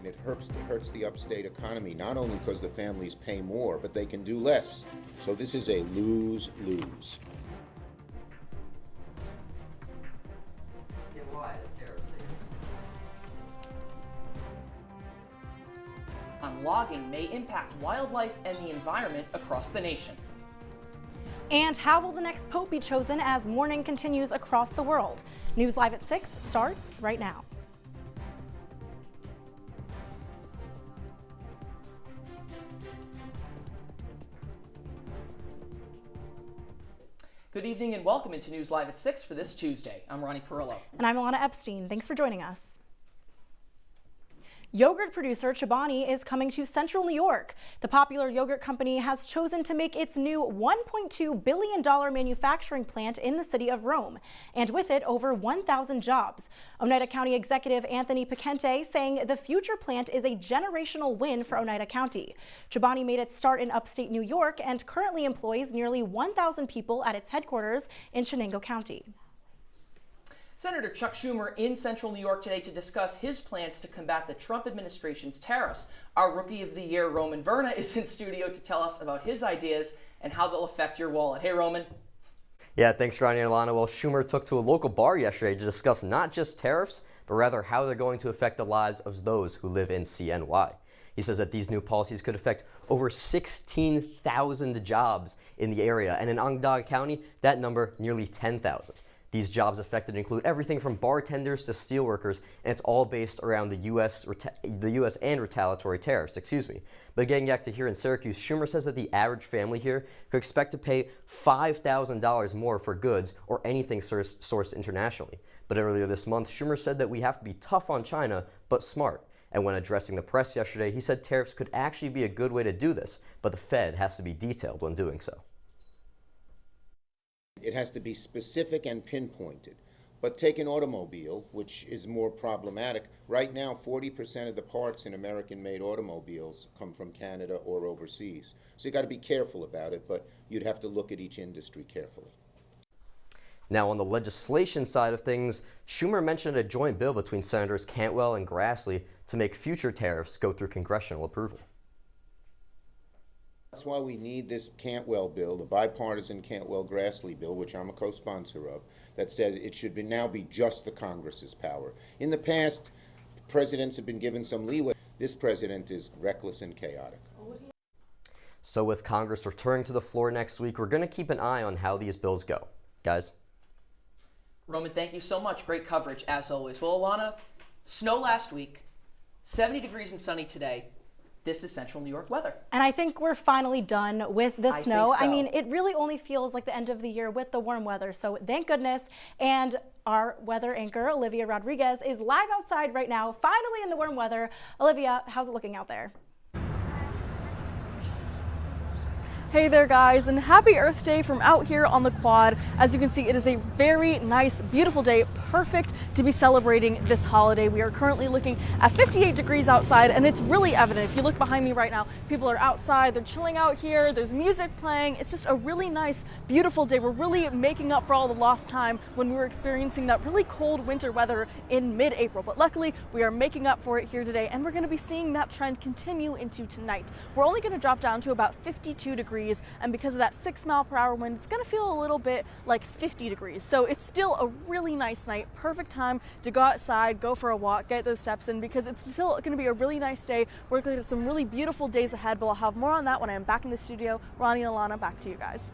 and it hurts the upstate economy, not only because the families pay more, but they can do less. So this is a lose-lose. On logging may impact wildlife and the environment across the nation. And how will the next pope be chosen as mourning continues across the world? News Live at 6 starts right now. Good evening and welcome into News Live at 6 for this Tuesday. I'm Ronnie Parrillo. And I'm Ilana Epstein. Thanks for joining us. Yogurt producer Chobani is coming to Central New York. The popular yogurt company has chosen to make its new $1.2 billion manufacturing plant in the city of Rome, and with it, over 1,000 jobs. Oneida County Executive Anthony Picente saying the future plant is a generational win for Oneida County. Chobani made its start in upstate New York and currently employs nearly 1,000 people at its headquarters in Chenango County. Senator Chuck Schumer in Central New York today to discuss his plans to combat the Trump administration's tariffs. Our Rookie of the Year, Roman Verna, is in studio to tell us about his ideas and how they'll affect your wallet. Hey, Roman. Yeah, thanks, Ronnie and Ilana. Well, Schumer took to a local bar yesterday to discuss not just tariffs, but rather how they're going to affect the lives of those who live in CNY. He says that these new policies could affect over 16,000 jobs in the area, and in Onondaga County, that number nearly 10,000. These jobs affected include everything from bartenders to steelworkers, and it's all based around the U.S. and retaliatory tariffs, But getting back to here in Syracuse, Schumer says that the average family here could expect to pay $5,000 more for goods or anything sourced internationally. But earlier this month, Schumer said that we have to be tough on China, but smart. And when addressing the press yesterday, he said tariffs could actually be a good way to do this, but the Fed has to be detailed when doing so. It has to be specific and pinpointed. But take an automobile, which is more problematic. Right now, 40% of the parts in American-made automobiles come from Canada or overseas. So you got to be careful about it, but you'd have to look at each industry carefully. Now, on the legislation side of things, Schumer mentioned a joint bill between Senators Cantwell and Grassley to make future tariffs go through congressional approval. That's why we need this Cantwell bill, the bipartisan Cantwell-Grassley bill, which I'm a co-sponsor of, that says it should now be just the Congress's power. In the past, presidents have been given some leeway. This president is reckless and chaotic. So with Congress returning to the floor next week, we're going to keep an eye on how these bills go. Guys? Roman, thank you so much. Great coverage, as always. Well, Ilana, snow last week, 70 degrees and sunny today. This is Central New York weather. And I think we're finally done with the snow. Think so. I mean, it really only feels like the end of the year with the warm weather. So thank goodness. And our weather anchor, Olivia Rodriguez, is live outside right now, finally in the warm weather. Olivia, how's it looking out there? Hey there guys, and happy Earth Day from out here on the quad. As you can see, it is a very nice, beautiful day, perfect to be celebrating this holiday. We are currently looking at 58 degrees outside, and it's really evident. If you look behind me right now, people are outside, they're chilling out here, there's music playing. It's just a really nice, beautiful day. We're really making up for all the lost time when we were experiencing that really cold winter weather in mid-April. But luckily, we are making up for it here today, and we're gonna be seeing that trend continue into tonight. We're only gonna drop down to about 52 degrees. And because of that 6-mile-per-hour wind, it's going to feel a little bit like 50 degrees. So it's still a really nice night, perfect time to go outside, go for a walk, get those steps in, because it's still going to be a really nice day. We're going to have some really beautiful days ahead, but I'll have more on that when I'm back in the studio. Ronnie and Ilana, back to you guys.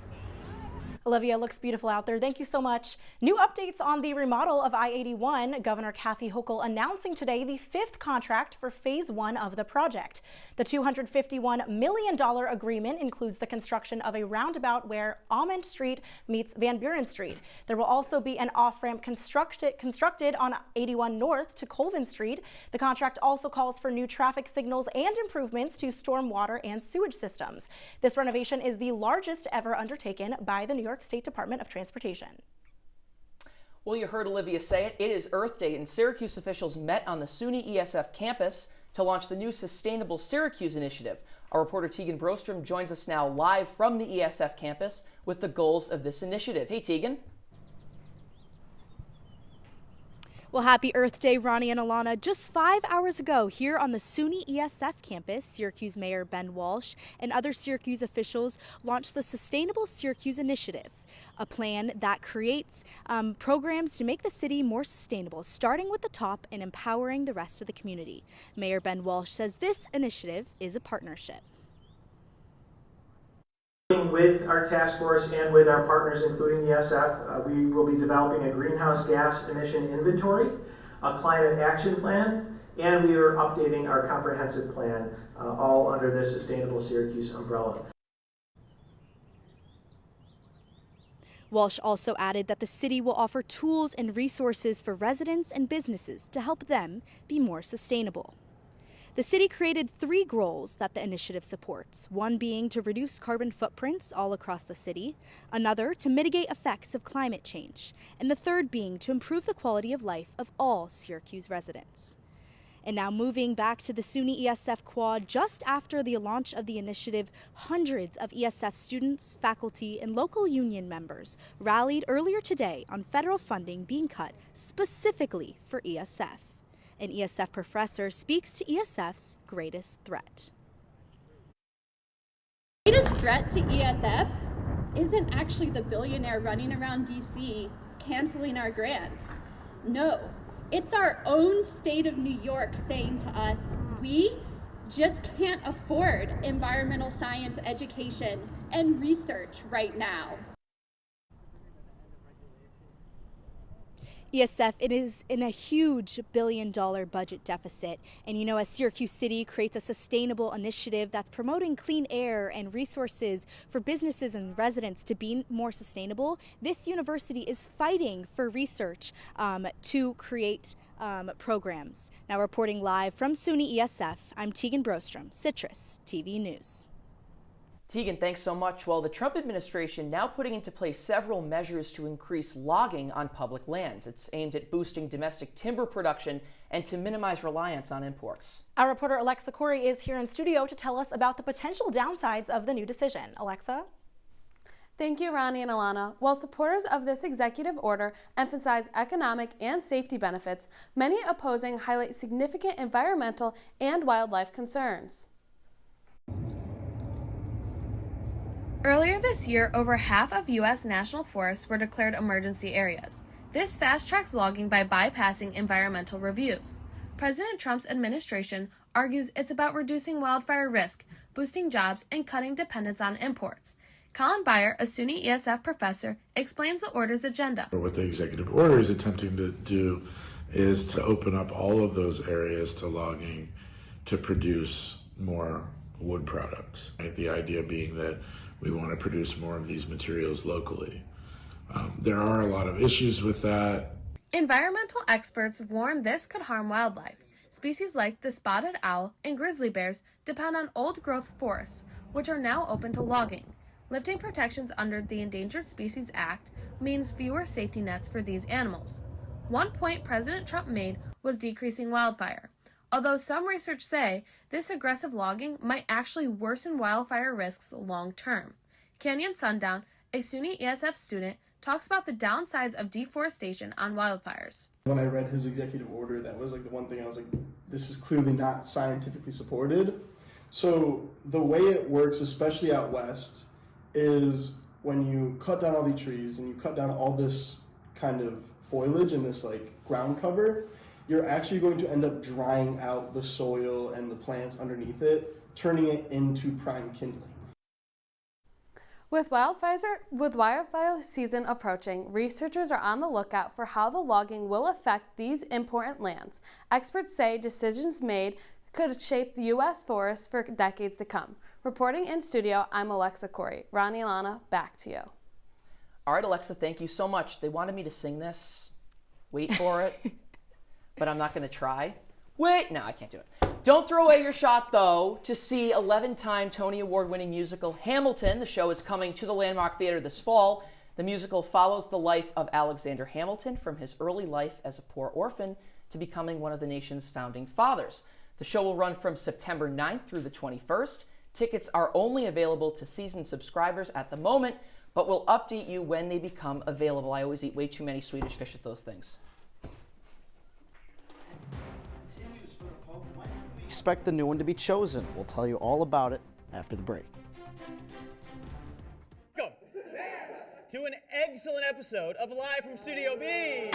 Olivia, looks beautiful out there. Thank you so much. New updates on the remodel of I-81. Governor Kathy Hochul announcing today the 5th contract for phase 1 of the project. The $251 million agreement includes the construction of a roundabout where Almond Street meets Van Buren Street. There will also be an off-ramp constructed on 81 North to Colvin Street. The contract also calls for new traffic signals and improvements to stormwater and sewage systems. This renovation is the largest ever undertaken by the New York State Department of Transportation. Well, you heard Olivia say it. It is Earth Day, and Syracuse officials met on the SUNY ESF campus to launch the new Sustainable Syracuse initiative. Our reporter Tegan Brostrom joins us now live from the ESF campus with the goals of this initiative. Hey, Tegan. Well, happy Earth Day, Ronnie and Ilana. Just 5 hours ago, here on the SUNY ESF campus, Syracuse Mayor Ben Walsh and other Syracuse officials launched the Sustainable Syracuse Initiative, a plan that creates programs to make the city more sustainable, starting with the top and empowering the rest of the community. Mayor Ben Walsh says this initiative is a partnership. With our task force and with our partners, including the ESF, we will be developing a greenhouse gas emission inventory, a climate action plan, and we are updating our comprehensive plan, all under this Sustainable Syracuse umbrella. Walsh also added that the city will offer tools and resources for residents and businesses to help them be more sustainable. The city created 3 goals that the initiative supports, one being to reduce carbon footprints all across the city, another to mitigate effects of climate change, and the third being to improve the quality of life of all Syracuse residents. And now moving back to the SUNY ESF Quad, just after the launch of the initiative, hundreds of ESF students, faculty, and local union members rallied earlier today on federal funding being cut specifically for ESF. An ESF professor speaks to ESF's greatest threat. The greatest threat to ESF isn't actually the billionaire running around DC canceling our grants. No, it's our own state of New York saying to us, we just can't afford environmental science education and research right now. ESF, it is in a huge billion-dollar budget deficit. And as Syracuse City creates a sustainable initiative that's promoting clean air and resources for businesses and residents to be more sustainable, this university is fighting for research to create programs. Now reporting live from SUNY ESF, I'm Tegan Brostrom, Citrus TV News. Tegan, thanks so much. Well, the Trump administration now putting into place several measures to increase logging on public lands. It's aimed at boosting domestic timber production and to minimize reliance on imports. Our reporter Alexa Corey is here in studio to tell us about the potential downsides of the new decision. Alexa? Thank you, Ronnie and Ilana. While supporters of this executive order emphasize economic and safety benefits, many opposing highlight significant environmental and wildlife concerns. Earlier this year, over half of U.S. national forests were declared emergency areas. This fast-tracks logging by bypassing environmental reviews. President Trump's administration argues it's about reducing wildfire risk, boosting jobs, and cutting dependence on imports. Colin Byer, a SUNY ESF professor, explains the order's agenda. What the executive order is attempting to do is to open up all of those areas to logging to produce more wood products. The idea being that we want to produce more of these materials locally. There are a lot of issues with that. Environmental experts warn this could harm wildlife. Species like the spotted owl and grizzly bears depend on old-growth forests, which are now open to logging. Lifting protections under the Endangered Species Act means fewer safety nets for these animals. One point President Trump made was decreasing wildfire. Although some research say this aggressive logging might actually worsen wildfire risks long term. Canyon Sundown, a SUNY ESF student, talks about the downsides of deforestation on wildfires. When I read his executive order, that was the one thing I was like, this is clearly not scientifically supported. So the way it works, especially out west, is when you cut down all these trees and you cut down all this kind of foliage and this ground cover, you're actually going to end up drying out the soil and the plants underneath it, turning it into prime kindling. With wildfire season approaching, researchers are on the lookout for how the logging will affect these important lands. Experts say decisions made could shape the U.S. forests for decades to come. Reporting in studio, I'm Alexa Corey. Ronnie, Ilana, back to you. All right, Alexa, thank you so much. They wanted me to sing this. Wait for it. But I'm not going to try. Wait, no, I can't do it. Don't throw away your shot, though, to see 11-time Tony Award-winning musical Hamilton. The show is coming to the Landmark Theater this fall. The musical follows the life of Alexander Hamilton from his early life as a poor orphan to becoming one of the nation's founding fathers. The show will run from September 9th through the 21st. Tickets are only available to season subscribers at the moment, but we'll update you when they become available. I always eat way too many Swedish fish at those things. expect the new one to be chosen? We'll tell you all about it after the break. Welcome to an excellent episode of Live from Studio B.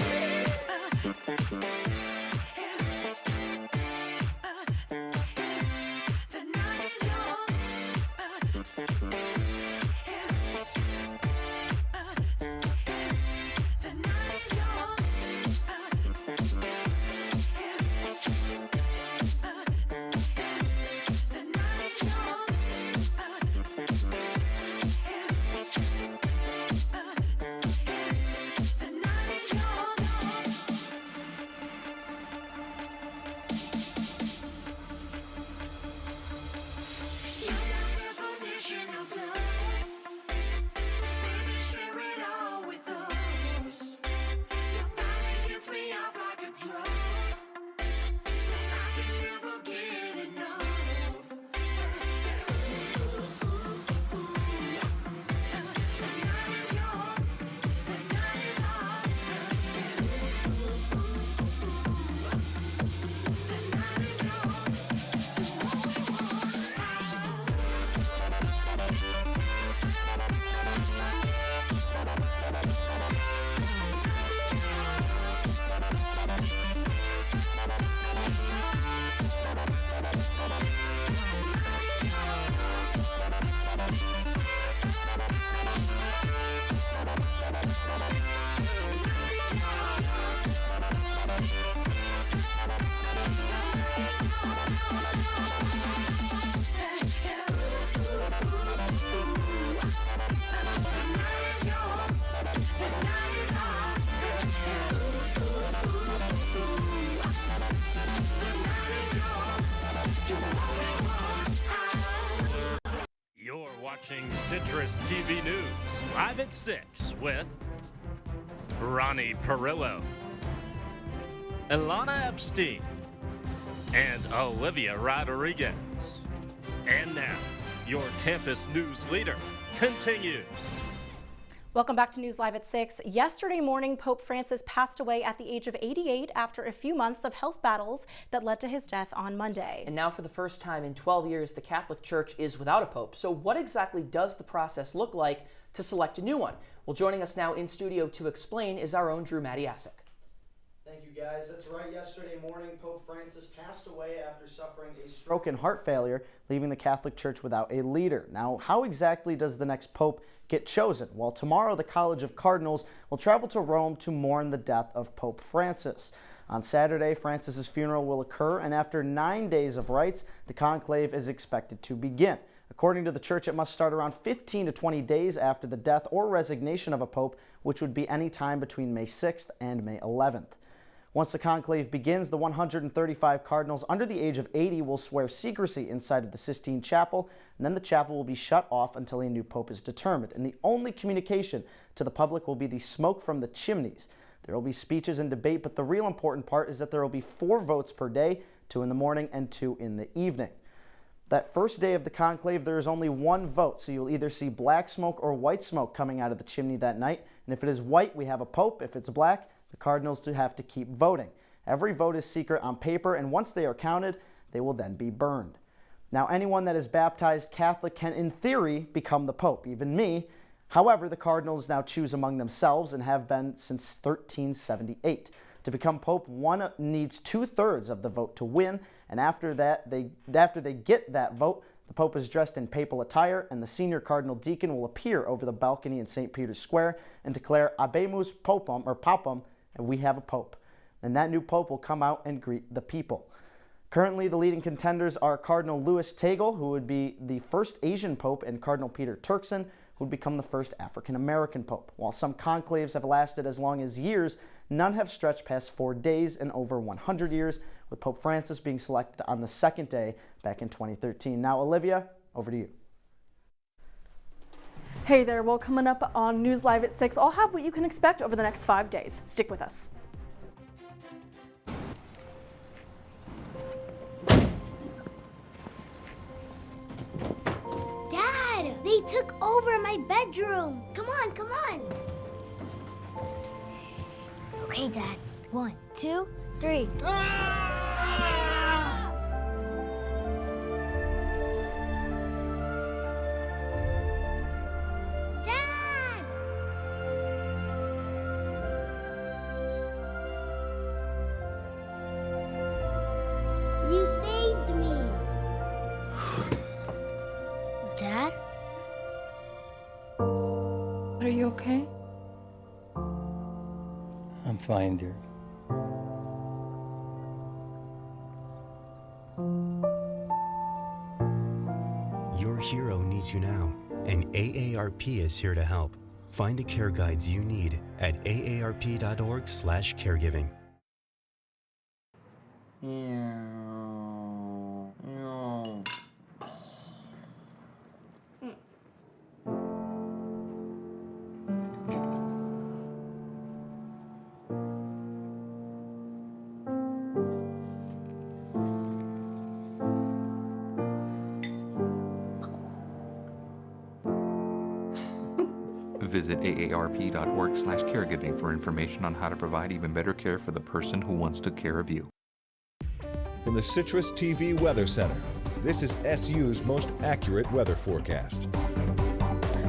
Watching CitrusTV News, live at 6 with Ronnie Parrillo, Ilana Epstein, and Olivia Rodriguez. And now, your campus news leader continues. Welcome back to News Live at 6. Yesterday morning, Pope Francis passed away at the age of 88 after a few months of health battles that led to his death on Monday. And now for the first time in 12 years, the Catholic Church is without a pope. So what exactly does the process look like to select a new one? Well, joining us now in studio to explain is our own Drew Matiasek. Thank you, guys. That's right. Yesterday morning, Pope Francis passed away after suffering a stroke and heart failure, leaving the Catholic Church without a leader. Now, how exactly does the next pope get chosen? Well, tomorrow, the College of Cardinals will travel to Rome to mourn the death of Pope Francis. On Saturday, Francis's funeral will occur, and after 9 days of rites, the conclave is expected to begin. According to the Church, it must start around 15 to 20 days after the death or resignation of a pope, which would be any time between May 6th and May 11th. Once the conclave begins, the 135 cardinals under the age of 80 will swear secrecy inside of the Sistine Chapel, and then the chapel will be shut off until a new pope is determined. And the only communication to the public will be the smoke from the chimneys. There will be speeches and debate, but the real important part is that there will be 4 votes per day, 2 in the morning and 2 in the evening. That first day of the conclave, there is only 1 vote, so you'll either see black smoke or white smoke coming out of the chimney that night. And if it is white, we have a pope. If it's black, the cardinals do have to keep voting. Every vote is secret on paper, and once they are counted, they will then be burned. Now, anyone that is baptized Catholic can, in theory, become the pope, even me. However, the cardinals now choose among themselves and have been since 1378. To become pope, one needs 2/3 of the vote to win, and after they get that vote, the pope is dressed in papal attire, and the senior cardinal deacon will appear over the balcony in St. Peter's Square and declare "Habemus Popum," or Papum, and we have a pope. And that new pope will come out and greet the people. Currently, the leading contenders are Cardinal Louis Tagle, who would be the first Asian pope, and Cardinal Peter Turkson, who would become the first African-American pope. While some conclaves have lasted as long as years, none have stretched past 4 days in over 100 years, with Pope Francis being selected on the 2nd day back in 2013. Now, Olivia, over to you. Hey there, well, coming up on News Live at 6, I'll have what you can expect over the next 5 days. Stick with us. Dad, they took over my bedroom. Come on, come on. Okay, Dad. 1, 2, 3. find her. Your hero needs you now, and AARP is here to help. Find the care guides you need at aarp.org/caregiving. Visit aarp.org/caregiving for information on how to provide even better care for the person who wants to care of you. From the CitrusTV Weather Center, this is SU's most accurate weather forecast.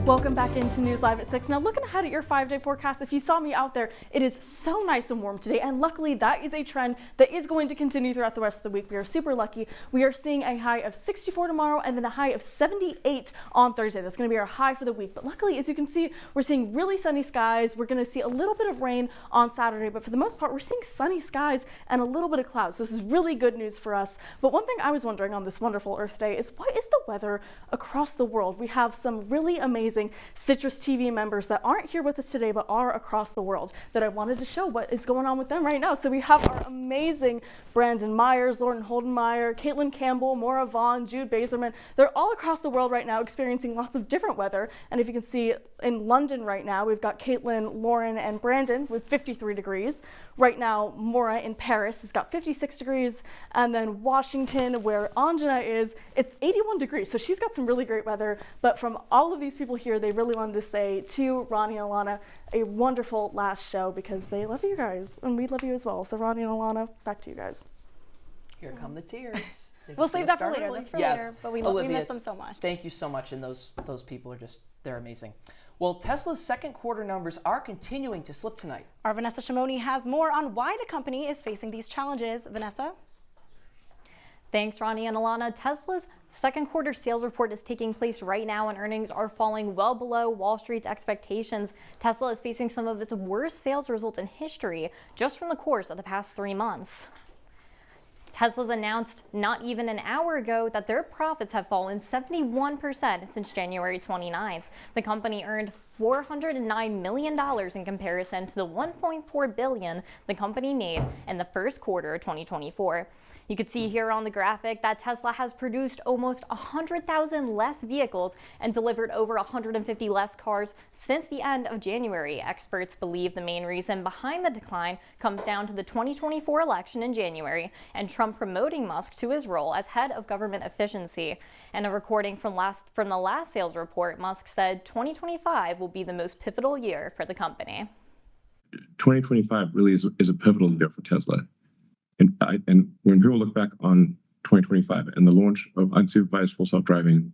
Welcome back into News Live at 6. Now looking ahead at your 5-day forecast, if you saw me out there, it is so nice and warm today, and luckily that is a trend that is going to continue throughout the rest of the week. We are super lucky. We are seeing a high of 64 tomorrow and then a high of 78 on Thursday. That's going to be our high for the week. But luckily, as you can see, we're seeing really sunny skies. We're going to see a little bit of rain on Saturday, but for the most part, we're seeing sunny skies and a little bit of clouds. This is really good news for us. But one thing I was wondering on this wonderful Earth Day is, what is the weather across the world? We have some really amazing CitrusTV members that aren't here with us today but are across the world that I wanted to show what is going on with them right now. So we have our amazing Brandon Myers, Lauren Holdenmeyer, Caitlin Campbell, Maura Vaughn, Jude Bazerman. They're all across the world right now experiencing lots of different weather. And if you can see in London right now, we've got Caitlin, Lauren, and Brandon with 53 degrees. Right now, Maura in Paris has got 56 degrees. And then Washington, where Anjana is, it's 81 degrees. So she's got some really great weather. But from all of these people here, they really wanted to say to Ronnie and Ilana a wonderful last show because they love you guys and we love you as well. So Ronnie and Ilana, back to you guys. Here come the tears. We'll save that for later. That's for later. But we miss them so much. Thank you so much. And those people are they're amazing. Well, Tesla's second quarter numbers are continuing to slip tonight. Our Vanessa Shimoni has more on why the company is facing these challenges. Vanessa? Thanks, Ronnie and Ilana. Tesla's second quarter sales report is taking place right now, and earnings are falling well below Wall Street's expectations. Tesla is facing some of its worst sales results in history just from the course of the past 3 months. Tesla's announced not even an hour ago that their profits have fallen 71% since January 29th. The company earned $409 million in comparison to the $1.4 billion the company made in the first quarter of 2024. You can see here on the graphic that Tesla has produced almost 100,000 less vehicles and delivered over 150 less cars since the end of January. Experts believe the main reason behind the decline comes down to the 2024 election in January and Trump promoting Musk to his role as head of government efficiency. In a recording from the last sales report, Musk said 2025 will be the most pivotal year for the company. 2025 really is a pivotal year for Tesla. And when people look back on 2025 and the launch of unsupervised full self-driving,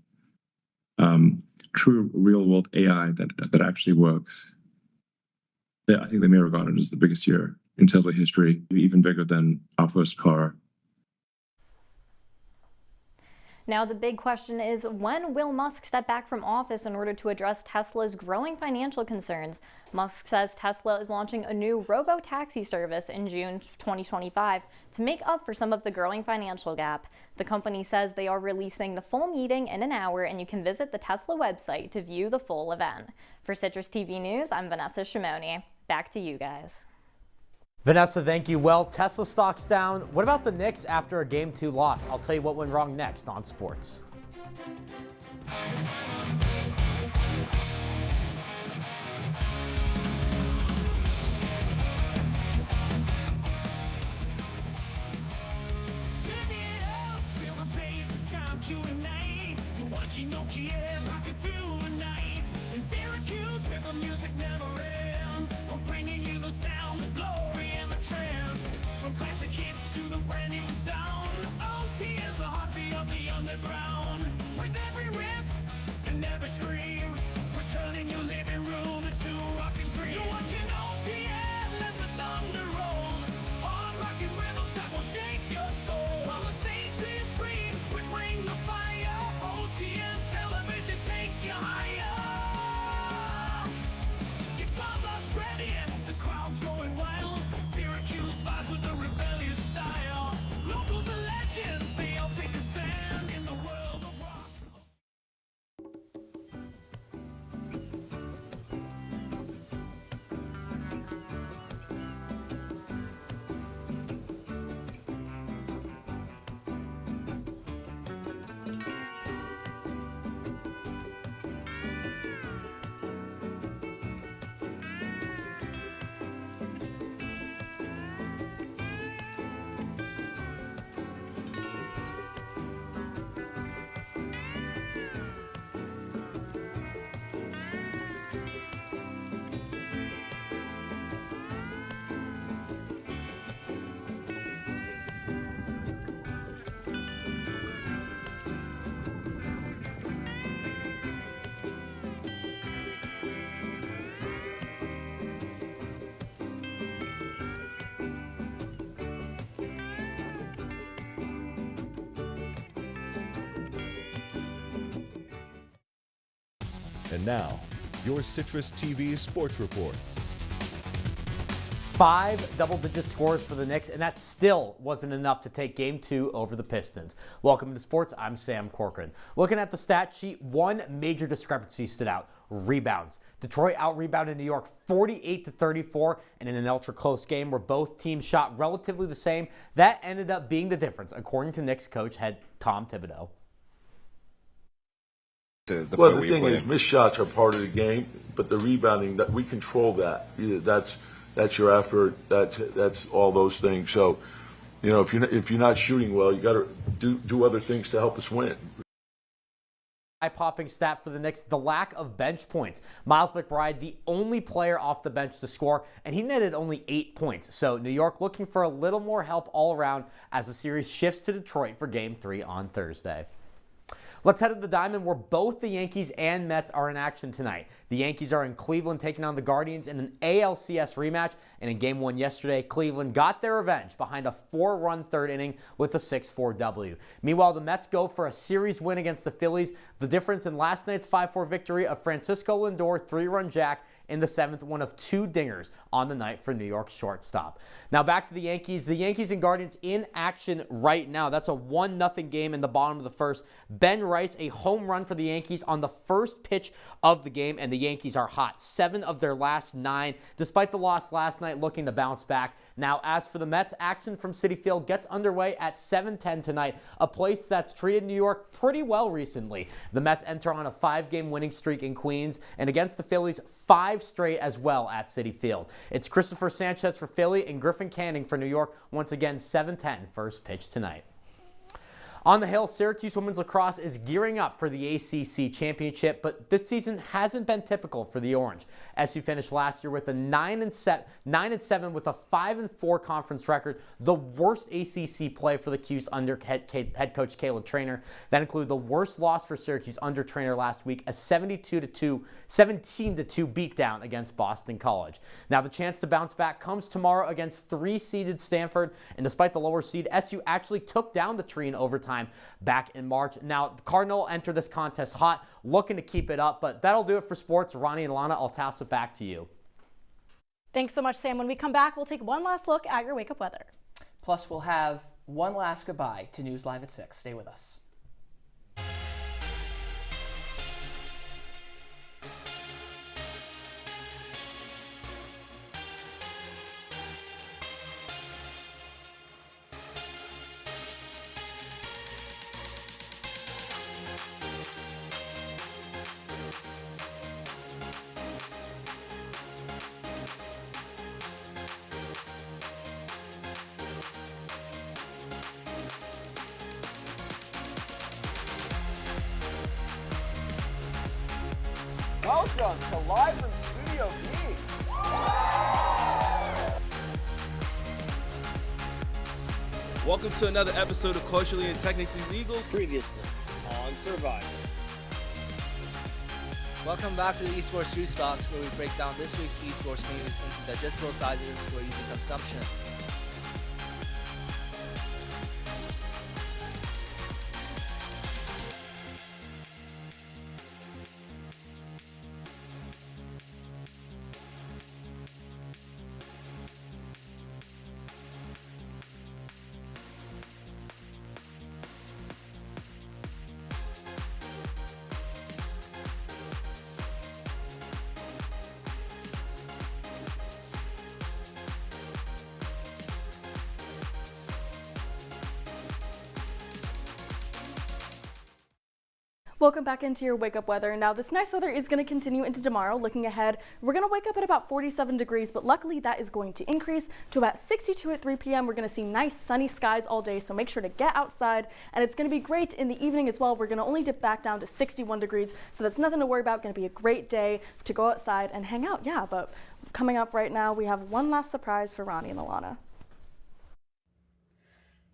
true real-world AI that actually works, I think they may regard it as the biggest year in Tesla history, even bigger than our first car. Now the big question is, when will Musk step back from office in order to address Tesla's growing financial concerns? Musk says Tesla is launching a new robo-taxi service in June 2025 to make up for some of the growing financial gap. The company says they are releasing the full meeting in an hour, and you can visit the Tesla website to view the full event. For CitrusTV News, I'm Vanessa Shimoni. Back to you guys. Vanessa, thank you. Well, Tesla stock's down. What about the Knicks after a Game 2 loss? I'll tell you what went wrong next on sports. From classic hits to the brand new sound, OT is the heartbeat of the underground. With every riff and every scream, we're turning your living room into a rockin' dream. You're watching OT and let the thunder roll. Hard rockin' rhythms that will shake your soul. On the stage they scream, we bring the fire. OTN television takes you higher. Guitars are shredding, the crowd's going wild. And now, your Citrus TV Sports Report. 5 double-digit scores for the Knicks, and that still wasn't enough to take Game 2 over the Pistons. Welcome to sports. I'm Sam Corcoran. Looking at the stat sheet, one major discrepancy stood out: rebounds. Detroit out-rebounded New York 48-34, and in an ultra-close game where both teams shot relatively the same, that ended up being the difference, according to Knicks coach head Tom Thibodeau. The thing is, missed shots are part of the game, but the rebounding, that we control that. That's your effort. That's all those things. So, you know, if you're not shooting well, you got to do other things to help us win. Eye-popping stat for the Knicks: the lack of bench points. Miles McBride, the only player off the bench to score, and he netted only 8 points. So New York looking for a little more help all around as the series shifts to Detroit for Game 3 on Thursday. Let's head to the Diamond, where both the Yankees and Mets are in action tonight. The Yankees are in Cleveland taking on the Guardians in an ALCS rematch, and in Game 1 yesterday, Cleveland got their revenge behind a 4-run third inning with a 6-4 W. Meanwhile, the Mets go for a series win against the Phillies. The difference in last night's 5-4 victory, a Francisco Lindor 3-run jack in the 7th, one of 2 dingers on the night for New York shortstop. Now back to the Yankees. The Yankees and Guardians in action right now. That's a 1-0 game in the bottom of the first. Ben Rice, a home run for the Yankees on the first pitch of the game, and the Yankees are hot. 7 of their last 9, despite the loss last night, looking to bounce back. Now, as for the Mets, action from Citi Field gets underway at 7:10 tonight, a place that's treated New York pretty well recently. The Mets enter on a 5-game winning streak in Queens, and against the Phillies, 5 straight as well at Citi Field. It's Christopher Sanchez for Philly and Griffin Canning for New York. Once again, 7:10 first pitch tonight. On the Hill, Syracuse women's lacrosse is gearing up for the ACC championship, but this season hasn't been typical for the Orange. SU finished last year with a 9-7 with a 5-4 conference record, the worst ACC play for the Cuse under head coach Caleb Traynor. That included the worst loss for Syracuse under Traynor last week, a 17-2 beatdown against Boston College. Now the chance to bounce back comes tomorrow against 3-seeded Stanford, and despite the lower seed, SU actually took down the Tree in overtime back in March. Now, the Cardinal enter this contest hot, looking to keep it up, but that'll do it for sports. Ronnie and Ilana, I'll toss it back to you. Thanks so much, Sam. When we come back, we'll take one last look at your wake-up weather. Plus, we'll have one last goodbye to News Live at 6. Stay with us. Welcome to Live from Studio B. Welcome to another episode of Culturally and Technically Legal. Previously on Survivor. Welcome back to the Esports Juice Box, where we break down this week's esports news into digestible sizes for easy consumption. Welcome back into your wake up weather. Now this nice weather is going to continue into tomorrow. Looking ahead, we're going to wake up at about 47 degrees, but luckily that is going to increase to about 62 at 3 p.m. We're going to see nice sunny skies all day, so make sure to get outside, and it's going to be great in the evening as well. We're going to only dip back down to 61 degrees, so that's nothing to worry about. Going to be a great day to go outside and hang out. Yeah, but coming up right now, we have one last surprise for Ronnie and Ilana.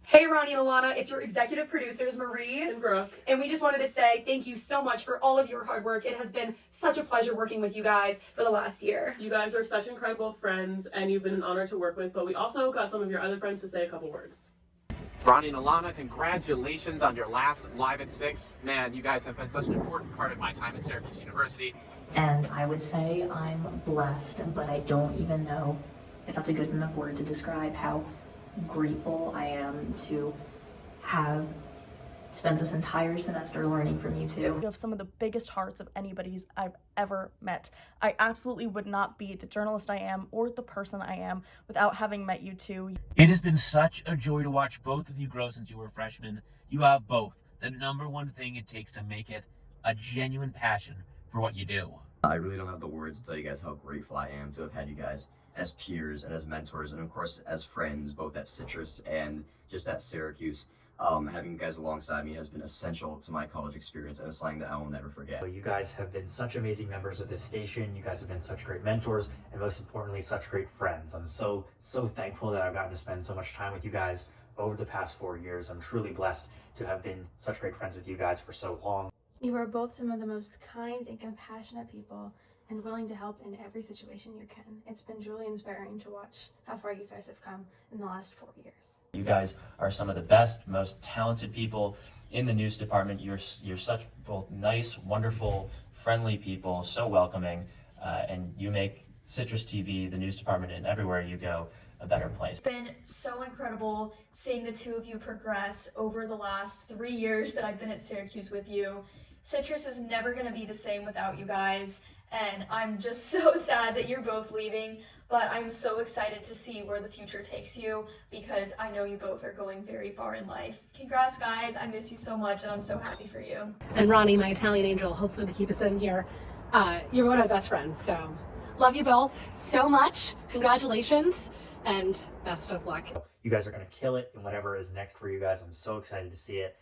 Hey Ronnie and Ilana, it's your executive producers Marie and Brooke. And we just wanted to say thank you so much for all of your hard work. It has been such a pleasure working with you guys for the last year. You guys are such incredible friends and you've been an honor to work with, but we also got some of your other friends to say a couple words. Ronnie and Ilana, congratulations on your last Live at 6. Man, you guys have been such an important part of my time at Syracuse University. And I would say I'm blessed, but I don't even know if that's a good enough word to describe how grateful I am to have spent this entire semester learning from you two. You have some of the biggest hearts of anybody's I've ever met. I absolutely would not be the journalist I am or the person I am without having met you two. It has been such a joy to watch both of you grow since you were freshmen. You have both the #1 thing it takes to make it, a genuine passion for what you do. I really don't have the words to tell you guys how grateful I am to have had you guys as peers and as mentors, and of course as friends, both at Citrus and just at Syracuse. Having you guys alongside me has been essential to my college experience, and it's something that I will never forget. You guys have been such amazing members of this station. You guys have been such great mentors, and most importantly, such great friends. I'm so thankful that I've gotten to spend so much time with you guys over the past 4 years. I'm truly blessed to have been such great friends with you guys for so long. You are both some of the most kind and compassionate people, and willing to help in every situation you can. It's been truly inspiring to watch how far you guys have come in the last 4 years. You guys are some of the best, most talented people in the news department. You're such both nice, wonderful, friendly people, so welcoming, and you make Citrus TV, the news department, and everywhere you go, a better place. It's been so incredible seeing the two of you progress over the last 3 years that I've been at Syracuse with you. Citrus is never going to be the same without you guys, and I'm just so sad that you're both leaving, but I'm so excited to see where the future takes you, because I know you both are going very far in life. Congrats, guys. I miss you so much, and I'm so happy for you. And Ronnie, my Italian angel, hopefully they keep us in here. You're one of my best friends, so love you both so much. Congratulations, and best of luck. You guys are going to kill it in whatever is next for you guys. I'm so excited to see it.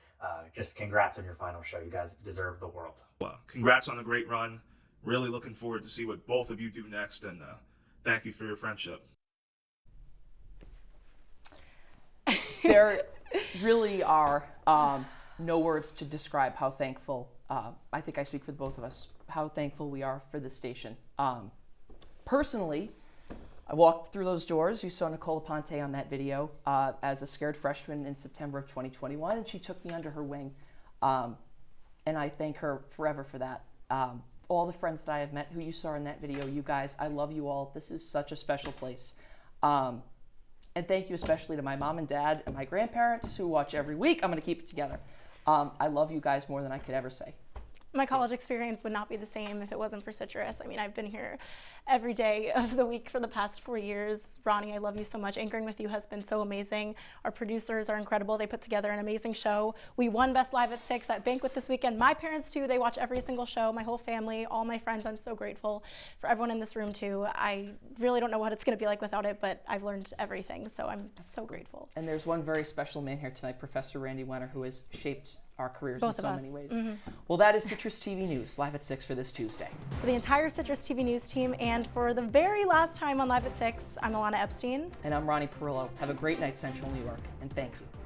Just congrats on your final show. You guys deserve the world. Well, congrats on the great run. Really looking forward to see what both of you do next, and thank you for your friendship. There really are no words to describe how thankful, I think I speak for both of us, how thankful we are for this station. Personally, I walked through those doors. You saw Nicole Ponte on that video as a scared freshman in September of 2021, and she took me under her wing. And I thank her forever for that. All the friends that I have met who you saw in that video, you guys, I love you all. This is such a special place. And thank you especially to my mom and dad and my grandparents who watch every week. I'm going to keep it together. I love you guys more than I could ever say. My college experience would not be the same if it wasn't for Citrus. I mean, I've been here every day of the week for the past 4 years. Ronnie, I love you so much. Anchoring with you has been so amazing. Our producers are incredible. They put together an amazing show. We won Best Live at 6 at Banquet this weekend. My parents too, they watch every single show, my whole family, all my friends. I'm so grateful for everyone in this room too. I really don't know what it's gonna be like without it, but I've learned everything, so I'm so grateful. And there's one very special man here tonight, Professor Randy Wenner, who has shaped our careers Both in so of us. many ways. Mm-hmm. Well, that is Citrus TV News, Live at 6 for this Tuesday. For the entire Citrus TV News team, and for the very last time on Live at 6, I'm Ilana Epstein. And I'm Ronnie Parrillo. Have a great night, Central New York, and thank you.